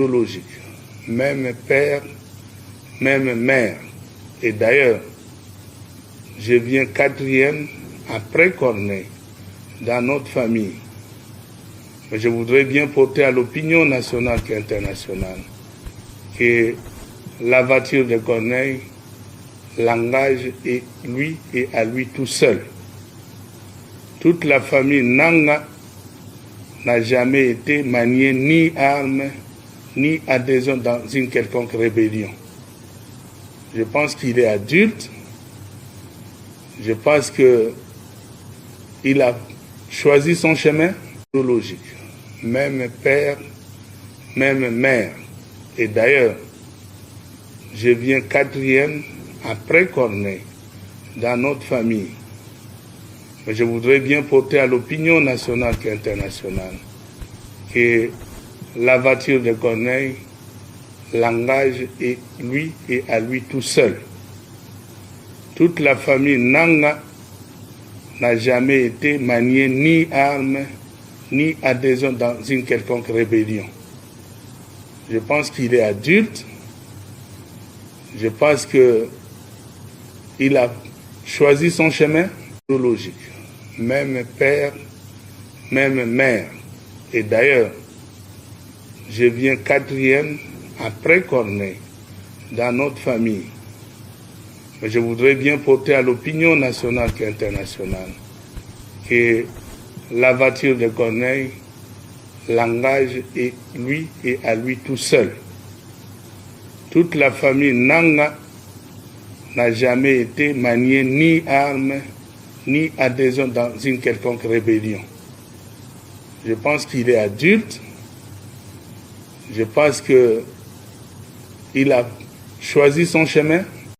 Logique. Même père, même mère. Et d'ailleurs, je viens quatrième après Corneille dans notre famille. Mais je voudrais bien porter à l'opinion nationale et internationale que l'aventure de Corneille l'engage et lui et à lui tout seul. Toute la famille Nanga n'a jamais été maniée ni armes, ni adhésion dans une quelconque rébellion. Je pense qu'il est adulte. Je pense qu'il a choisi son chemin logique. Même père, même mère. Et d'ailleurs, je viens quatrième après Corneille dans notre famille. Mais je voudrais bien porter à l'opinion nationale et internationale que l'aventure de Corneille l'engage et lui et à lui tout seul. Toute la famille Nanga n'a jamais été maniée ni armes, ni adhésion dans une quelconque rébellion. Je pense qu'il est adulte. Je pense qu'il a choisi son chemin logique. Même père, même mère. Et d'ailleurs, je viens quatrième après Corneille dans notre famille. Mais je voudrais bien porter à l'opinion nationale et internationale que l'aventure de Corneille l'engage et lui et à lui tout seul. Toute la famille Nanga n'a jamais été maniée ni armes, ni adhésion dans une quelconque rébellion. Je pense qu'il est adulte. Je pense qu'il a choisi son chemin